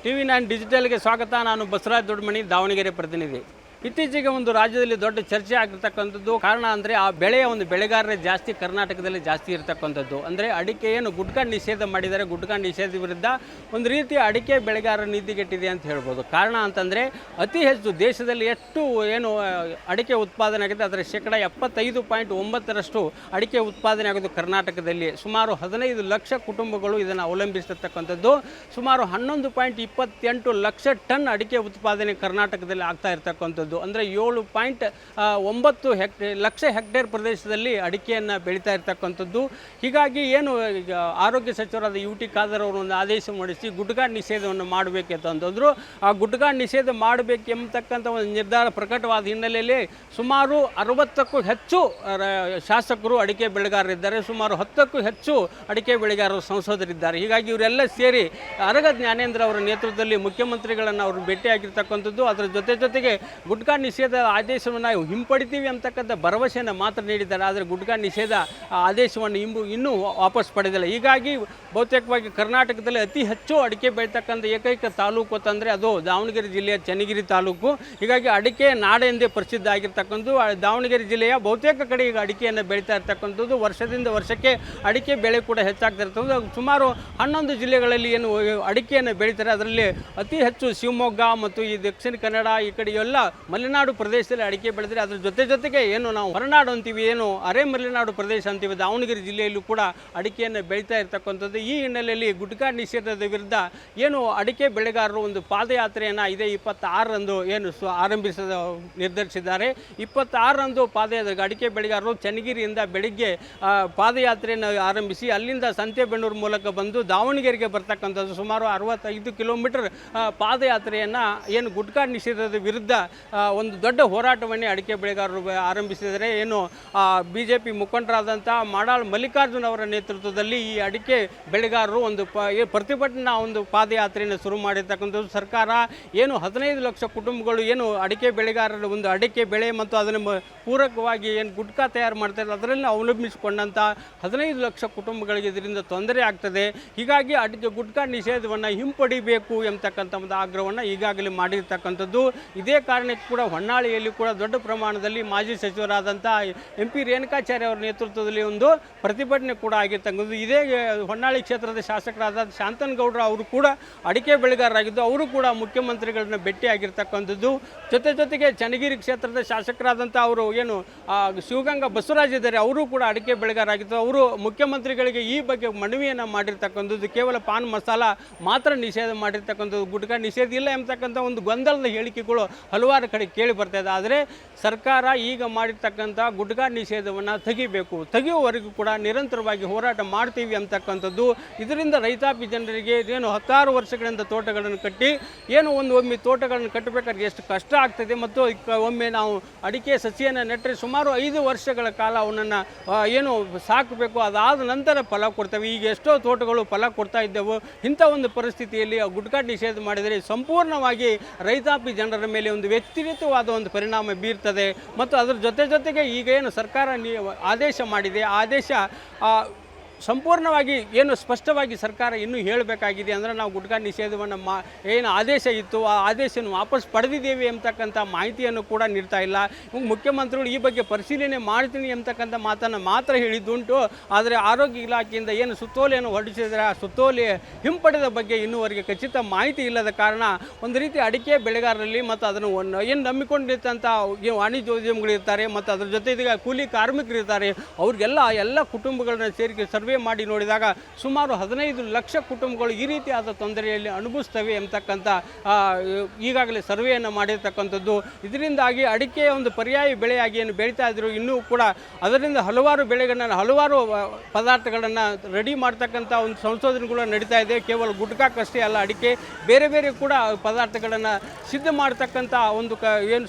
TV9 ಡಿಜಿಟಲ್ಗೆ ಸ್ವಾಗತ. ನಾನು ಬಸವರಾಜ್ ದೊಡ್ಡಮನಿ, ದಾವಣಗೆರೆ ಪ್ರತಿನಿಧಿ. ಇತ್ತೀಚೆಗೆ ಒಂದು ರಾಜ್ಯದಲ್ಲಿ ದೊಡ್ಡ ಚರ್ಚೆ ಆಗಿರ್ತಕ್ಕಂಥದ್ದು ಕಾರಣ ಅಂದರೆ ಆ ಬೆಳೆಯ ಒಂದು ಬೆಳೆಗಾರರೇ ಜಾಸ್ತಿ ಕರ್ನಾಟಕದಲ್ಲಿ ಜಾಸ್ತಿ ಇರತಕ್ಕಂಥದ್ದು. ಅಂದರೆ ಅಡಿಕೆಯನ್ನು ಗುಟ್ಕಾ ನಿಷೇಧ ಮಾಡಿದರೆ, ಗುಟ್ಕಾ ನಿಷೇಧ ವಿರುದ್ಧ ಒಂದು ರೀತಿಯ ಅಡಿಕೆ ಬೆಳೆಗಾರರ ನೀತಿಗೆಟ್ಟಿದೆ ಅಂತ ಹೇಳ್ಬೋದು. ಕಾರಣ ಅಂತಂದರೆ ಅತಿ ಹೆಚ್ಚು ದೇಶದಲ್ಲಿ ಎಷ್ಟು ಅಡಿಕೆ ಉತ್ಪಾದನೆ ಆಗಿದೆ ಅದರ ಶೇಕಡ 75.9% ಅಡಿಕೆ ಉತ್ಪಾದನೆ ಆಗೋದು ಕರ್ನಾಟಕದಲ್ಲಿ. ಸುಮಾರು 15 ಲಕ್ಷ ಕುಟುಂಬಗಳು ಇದನ್ನು ಅವಲಂಬಿಸಿರ್ತಕ್ಕಂಥದ್ದು. ಸುಮಾರು 11.28 ಲಕ್ಷ ಟನ್ ಅಡಿಕೆ ಉತ್ಪಾದನೆ ಕರ್ನಾಟಕದಲ್ಲಿ ಆಗ್ತಾ ಇರ್ತಕ್ಕಂಥದ್ದು. ಅಂದರೆ 7.9 ಲಕ್ಷ ಹೆಕ್ಟೇರ್ ಪ್ರದೇಶದಲ್ಲಿ ಅಡಿಕೆಯನ್ನು ಬೆಳೀತಾ ಇರ್ತಕ್ಕಂಥದ್ದು. ಹೀಗಾಗಿ ಆರೋಗ್ಯ ಸಚಿವರಾದ UT ಖಾದರ್ ಅವರು ಒಂದು ಆದೇಶ ಮಾಡಿಸಿ ಗುಟ್ಕಾ ನಿಷೇಧವನ್ನು ಮಾಡಬೇಕಂತಂದ್ರು. ಆ ಗುಟ್ಕಾ ನಿಷೇಧ ಮಾಡಬೇಕೆಂಬತಕ್ಕಂಥ ಒಂದು ನಿರ್ಧಾರ ಪ್ರಕಟವಾದ ಹಿನ್ನೆಲೆಯಲ್ಲಿ ಸುಮಾರು 60ಕ್ಕೂ ಹೆಚ್ಚು ಶಾಸಕರು ಅಡಿಕೆ ಬೆಳೆಗಾರರಿದ್ದಾರೆ, ಸುಮಾರು 10ಕ್ಕೂ ಹೆಚ್ಚು ಅಡಿಕೆ ಬೆಳೆಗಾರರು ಸಂಸದರಿದ್ದಾರೆ. ಹೀಗಾಗಿ ಇವರೆಲ್ಲ ಸೇರಿ ಅರಗ ಜ್ಞಾನೇಂದ್ರ ಅವರ ನೇತೃತ್ವದಲ್ಲಿ ಮುಖ್ಯಮಂತ್ರಿಗಳನ್ನು ಅವರು ಭೇಟಿಯಾಗಿರ್ತಕ್ಕಂಥದ್ದು. ಅದರ ಜೊತೆಗೆ ಗುಟ್ಕಾ ನಿಷೇಧ ಆದೇಶವನ್ನು ಹಿಂಪಡಿತೀವಿ ಅಂತಕ್ಕಂಥ ಭರವಸೆಯನ್ನು ಮಾತ್ರ ನೀಡಿದ್ದಾರೆ. ಆದರೆ ಗುಟ್ಕಾ ನಿಷೇಧ ಆದೇಶವನ್ನು ಇನ್ನೂ ವಾಪಸ್ ಪಡೆದಿಲ್ಲ. ಹೀಗಾಗಿ ಬಹುತೇಕವಾಗಿ ಕರ್ನಾಟಕದಲ್ಲಿ ಅತಿ ಹೆಚ್ಚು ಅಡಿಕೆ ಬೆಳೀತಕ್ಕಂಥ ಏಕೈಕ ತಾಲೂಕು ಅಂತಂದರೆ ಅದು ದಾವಣಗೆರೆ ಜಿಲ್ಲೆಯ ಚನ್ನಗಿರಿ ತಾಲೂಕು. ಹೀಗಾಗಿ ಅಡಿಕೆ ನಾಡೆಂದೇ ಪ್ರಸಿದ್ಧ ಆಗಿರ್ತಕ್ಕಂಥದ್ದು. ದಾವಣಗೆರೆ ಜಿಲ್ಲೆಯ ಬಹುತೇಕ ಕಡೆ ಈಗ ಅಡಿಕೆಯನ್ನು ಬೆಳೀತಾ ಇರ್ತಕ್ಕಂಥದ್ದು. ವರ್ಷದಿಂದ ವರ್ಷಕ್ಕೆ ಅಡಿಕೆ ಬೆಳೆ ಕೂಡ ಹೆಚ್ಚಾಗ್ತಾ ಇರ್ತಕ್ಕಂಥದ್ದು. ಸುಮಾರು 11 ಜಿಲ್ಲೆಗಳಲ್ಲಿ ಅಡಿಕೆಯನ್ನು ಬೆಳೀತಾರೆ. ಅದರಲ್ಲಿ ಅತಿ ಹೆಚ್ಚು ಶಿವಮೊಗ್ಗ ಮತ್ತು ಈ ದಕ್ಷಿಣ ಕನ್ನಡ ಈ ಕಡೆ ಎಲ್ಲ ಮಲೆನಾಡು ಪ್ರದೇಶದಲ್ಲಿ ಅಡಿಕೆ ಬೆಳೆದರೆ, ಅದರ ಜೊತೆಗೆ ನಾವು ಹೊರನಾಡು ಅಂತೀವಿ, ಅರೆ ಮಲೆನಾಡು ಪ್ರದೇಶ ಅಂತೀವಿ, ದಾವಣಗೆರೆ ಜಿಲ್ಲೆಯಲ್ಲೂ ಕೂಡ ಅಡಿಕೆಯನ್ನು ಬೆಳೀತಾ ಇರ್ತಕ್ಕಂಥದ್ದು. ಈ ಹಿನ್ನೆಲೆಯಲ್ಲಿ ಗುಟ್ಕಾ ನಿಷೇಧದ ವಿರುದ್ಧ ಅಡಿಕೆ ಬೆಳೆಗಾರರು ಒಂದು ಪಾದಯಾತ್ರೆಯನ್ನು ಇದೇ 26ರಂದು ನಿರ್ಧರಿಸಿದ್ದಾರೆ. 26ರಂದು ಅಡಿಕೆ ಬೆಳೆಗಾರರು ಚನ್ನಗಿರಿಯಿಂದ ಬೆಳಿಗ್ಗೆ ಪಾದಯಾತ್ರೆಯನ್ನು ಆರಂಭಿಸಿ ಅಲ್ಲಿಂದ ಸಂತೆಬೆನ್ನೂರು ಮೂಲಕ ಬಂದು ದಾವಣಗೆರೆಗೆ ಬರ್ತಕ್ಕಂಥದ್ದು. ಸುಮಾರು 65 ಕಿಲೋಮೀಟರ್ ಪಾದಯಾತ್ರೆಯನ್ನು ಗುಟ್ಕಾ ನಿಷೇಧದ ವಿರುದ್ಧ ಒಂದು ದೊಡ್ಡ ಹೋರಾಟವನ್ನೇ ಅಡಿಕೆ ಬೆಳೆಗಾರರು ಆರಂಭಿಸಿದರೆ. BJP ಮುಖಂಡರಾದಂಥ ಮಾಡಾಳ್ ಮಲ್ಲಿಕಾರ್ಜುನ್ ಅವರ ನೇತೃತ್ವದಲ್ಲಿ ಈ ಅಡಿಕೆ ಬೆಳೆಗಾರರು ಒಂದು ಪ್ರತಿಭಟನಾ ಒಂದು ಪಾದಯಾತ್ರೆಯನ್ನು ಶುರು ಮಾಡಿರ್ತಕ್ಕಂಥದ್ದು. ಸರ್ಕಾರ 15 ಲಕ್ಷ ಕುಟುಂಬಗಳು ಅಡಿಕೆ ಬೆಳೆಗಾರರ ಒಂದು ಅಡಿಕೆ ಬೆಳೆ ಮತ್ತು ಅದನ್ನು ಪೂರಕವಾಗಿ ಗುಟ್ಕಾ ತಯಾರು ಮಾಡ್ತಾರೆ, ಅದರಲ್ಲಿ ಅವಲಂಬಿಸಿಕೊಂಡಂಥ 15 ಲಕ್ಷ ಕುಟುಂಬಗಳಿಗೆ ಇದರಿಂದ ತೊಂದರೆ ಆಗ್ತದೆ. ಹೀಗಾಗಿ ಗುಟ್ಕಾ ನಿಷೇಧವನ್ನು ಹಿಂಪಡಿಬೇಕು ಎಂಬತಕ್ಕಂಥ ಒಂದು ಆಗ್ರಹವನ್ನು ಈಗಾಗಲೇ ಮಾಡಿರ್ತಕ್ಕಂಥದ್ದು. ಇದೇ ಕಾರಣಕ್ಕೆ ಕೂಡ ಹೊನ್ನಾಳಿಯಲ್ಲಿ ಕೂಡ ದೊಡ್ಡ ಪ್ರಮಾಣದಲ್ಲಿ ಮಾಜಿ ಸಚಿವರಾದಂಥ MP ರೇಣುಕಾಚಾರ್ಯ ಅವರ ನೇತೃತ್ವದಲ್ಲಿ ಒಂದು ಪ್ರತಿಭಟನೆ ಕೂಡ ಆಗಿರ್ತಕ್ಕಂಥದ್ದು. ಇದೇ ಹೊನ್ನಾಳಿ ಕ್ಷೇತ್ರದ ಶಾಸಕರಾದ ಶಾಂತನಗೌಡರು ಅವರು ಕೂಡ ಅಡಿಕೆ ಬೆಳೆಗಾರರಾಗಿದ್ದು ಅವರು ಕೂಡ ಮುಖ್ಯಮಂತ್ರಿಗಳನ್ನ ಭೇಟಿಯಾಗಿರ್ತಕ್ಕಂಥದ್ದು. ಜೊತೆಗೆ ಚನ್ನಗಿರಿ ಕ್ಷೇತ್ರದ ಶಾಸಕರಾದಂಥ ಅವರು ಶಿವಗಂಗಾ ಬಸವರಾಜ್ ಇದ್ದಾರೆ, ಅವರು ಕೂಡ ಅಡಿಕೆ ಬೆಳೆಗಾರರಾಗಿದ್ದು ಅವರು ಮುಖ್ಯಮಂತ್ರಿಗಳಿಗೆ ಈ ಬಗ್ಗೆ ಮನವಿಯನ್ನು ಮಾಡಿರ್ತಕ್ಕಂಥದ್ದು. ಕೇವಲ ಪಾನ್ ಮಸಾಲ ಮಾತ್ರ ನಿಷೇಧ ಮಾಡಿರ್ತಕ್ಕಂಥದ್ದು, ಗುಟ್ಕಾ ನಿಷೇಧ ಇಲ್ಲ ಎಂಬತಕ್ಕಂಥ ಒಂದು ಗೊಂದಲದ ಹೇಳಿಕೆಗಳು ಹಲವಾರು ಕಡೆ ಕೇಳಿ ಬರ್ತಾ ಇದೆ. ಆದರೆ ಸರ್ಕಾರ ಈಗ ಮಾಡಿರ್ತಕ್ಕಂಥ ಗುಟ್ಕಾ ನಿಷೇಧವನ್ನು ತೆಗೆಯುವವರೆಗೂ ಕೂಡ ನಿರಂತರವಾಗಿ ಹೋರಾಟ ಮಾಡ್ತೀವಿ ಅಂತಕ್ಕಂಥದ್ದು. ಇದರಿಂದ ರೈತಾಪಿ ಜನರಿಗೆ 10 ವರ್ಷಗಳಿಂದ ತೋಟಗಳನ್ನು ಕಟ್ಟಿ ಒಮ್ಮೆ ತೋಟಗಳನ್ನು ಕಟ್ಟಬೇಕಾದ್ರೆ ಎಷ್ಟು ಕಷ್ಟ ಆಗ್ತದೆ ಮತ್ತು ಒಮ್ಮೆ ನಾವು ಅಡಿಕೆ ಸಸಿಯನ್ನು ನೆಟ್ಟರೆ ಸುಮಾರು 5 ವರ್ಷಗಳ ಕಾಲ ಅವನನ್ನು ಸಾಕಬೇಕು, ಅದಾದ ನಂತರ ಫಲ ಕೊಡ್ತೇವೆ. ಈಗ ಎಷ್ಟೋ ತೋಟಗಳು ಫಲ ಕೊಡ್ತಾ ಇದ್ದವು. ಇಂಥ ಒಂದು ಪರಿಸ್ಥಿತಿಯಲ್ಲಿ ಗುಟ್ಕಾ ನಿಷೇಧ ಮಾಡಿದರೆ ಸಂಪೂರ್ಣವಾಗಿ ರೈತಾಪಿ ಜನರ ಮೇಲೆ ಒಂದು ವ್ಯತಿರಿಕ್ತವಾದ ಒಂದು ಪರಿಣಾಮ ಬೀರ್ತದೆ. ಮತ್ತು ಅದರ ಜೊತೆಗೆ ಈಗ ಸರ್ಕಾರ ಆದೇಶ ಮಾಡಿದೆ, ಆದೇಶ ಸಂಪೂರ್ಣವಾಗಿ ಸ್ಪಷ್ಟವಾಗಿ ಸರ್ಕಾರ ಇನ್ನೂ ಹೇಳಬೇಕಾಗಿದೆ. ಅಂದರೆ ನಾವು ಗುಟ್ಕಾ ನಿಷೇಧವನ್ನು ಆದೇಶ ಇತ್ತು ಆ ಆದೇಶವನ್ನು ವಾಪಸ್ ಪಡೆದಿದ್ದೇವೆ ಎಂಬತಕ್ಕಂಥ ಮಾಹಿತಿಯನ್ನು ಕೂಡ ನೀಡ್ತಾ ಇಲ್ಲ. ಮುಖ್ಯಮಂತ್ರಿಗಳು ಈ ಬಗ್ಗೆ ಪರಿಶೀಲನೆ ಮಾಡ್ತೀನಿ ಎಂಬತಕ್ಕಂಥ ಮಾತನ್ನು ಮಾತ್ರ ಹೇಳಿದ್ದುಂಟು. ಆದರೆ ಆರೋಗ್ಯ ಇಲಾಖೆಯಿಂದ ಸುತ್ತೋಲೆಯನ್ನು ಹೊರಡಿಸಿದರೆ ಆ ಸುತ್ತೋಲೆ ಹಿಂಪಡೆದ ಬಗ್ಗೆ ಇನ್ನೂವರೆಗೆ ಖಚಿತ ಮಾಹಿತಿ ಇಲ್ಲದ ಕಾರಣ ಒಂದು ರೀತಿ ಅಡಿಕೆ ಬೆಳೆಗಾರರಲ್ಲಿ ಮತ್ತು ಅದನ್ನು ನಂಬಿಕೊಂಡಿರ್ತಂಥ ವಾಣಿಜ್ಯೋದ್ಯಮಿಗಳಿರ್ತಾರೆ ಮತ್ತು ಅದರ ಜೊತೆಗೆ ಕೂಲಿ ಕಾರ್ಮಿಕರಿರ್ತಾರೆ, ಅವ್ರಿಗೆಲ್ಲ ಕುಟುಂಬಗಳನ್ನ ಸೇರಿಕೆ ಸರ್ವೆ ಮಾಡಿ ನೋಡಿದಾಗ ಸುಮಾರು 15 ಲಕ್ಷ ಕುಟುಂಬಗಳು ಈ ರೀತಿಯಾದ ತೊಂದರೆಯಲ್ಲಿ ಅನುಭವಿಸ್ತವೆ ಎಂಬತಕ್ಕಂಥ ಈಗಾಗಲೇ ಸರ್ವೆಯನ್ನು ಮಾಡಿರ್ತಕ್ಕಂಥದ್ದು. ಇದರಿಂದಾಗಿ ಅಡಿಕೆಯ ಒಂದು ಪರ್ಯಾಯ ಬೆಳೆಯಾಗಿ ಬೆಳೀತಾ ಇದ್ರು, ಇನ್ನೂ ಕೂಡ ಅದರಿಂದ ಹಲವಾರು ಪದಾರ್ಥಗಳನ್ನು ರೆಡಿ ಮಾಡ್ತಕ್ಕಂಥ ಒಂದು ಸಂಶೋಧನೆಗಳು ನಡೀತಾ ಇದೆ. ಕೇವಲ ಗುಟ್ಕಾಕ್ಕಷ್ಟೇ ಅಲ್ಲ, ಅಡಿಕೆ ಬೇರೆ ಕೂಡ ಪದಾರ್ಥಗಳನ್ನು ಸಿದ್ಧ ಮಾಡ್ತಕ್ಕಂಥ ಒಂದು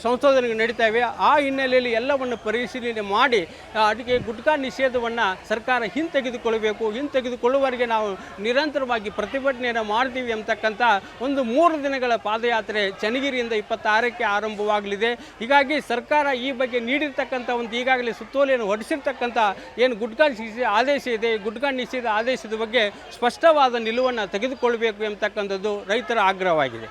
ಸಂಶೋಧನೆಗಳು ನಡೀತಾ ಇವೆ. ಆ ಹಿನ್ನೆಲೆಯಲ್ಲಿ ಎಲ್ಲವನ್ನು ಪರಿಶೀಲನೆ ಮಾಡಿ ಅಡಿಕೆ ಗುಟ್ಕಾ ನಿಷೇಧವನ್ನು ಸರ್ಕಾರ ಹಿಂತೆಗೆದುಕೊಂಡು ಹಿಂತೆಗೆದುಕೊಳ್ಳಬೇಕು, ಹಿಂತೆಗೆದುಕೊಳ್ಳುವವರೆಗೆ ನಾವು ನಿರಂತರವಾಗಿ ಪ್ರತಿಭಟನೆಯನ್ನು ಮಾಡ್ತೀವಿ ಅಂತಕ್ಕಂಥ ಒಂದು 3 ದಿನಗಳ ಪಾದಯಾತ್ರೆ ಚನ್ನಗಿರಿಯಿಂದ 26ಕ್ಕೆ ಆರಂಭವಾಗಲಿದೆ. ಹೀಗಾಗಿ ಸರ್ಕಾರ ಈ ಬಗ್ಗೆ ನೀಡಿರ್ತಕ್ಕಂಥ ಒಂದು ಈಗಾಗಲೇ ಸುತ್ತೋಲೆಯನ್ನು ಹೊರಡಿಸಿರ್ತಕ್ಕಂಥ ಏನು ಗುಟ್ಕಾ ನಿಷೇಧ ಆದೇಶ ಇದೆ, ಗುಟ್ಕಾ ನಿಷೇಧ ಆದೇಶದ ಬಗ್ಗೆ ಸ್ಪಷ್ಟವಾದ ನಿಲುವನ್ನು ತೆಗೆದುಕೊಳ್ಳಬೇಕು ಎಂಬತಕ್ಕಂಥದ್ದು ರೈತರ ಆಗ್ರಹವಾಗಿದೆ.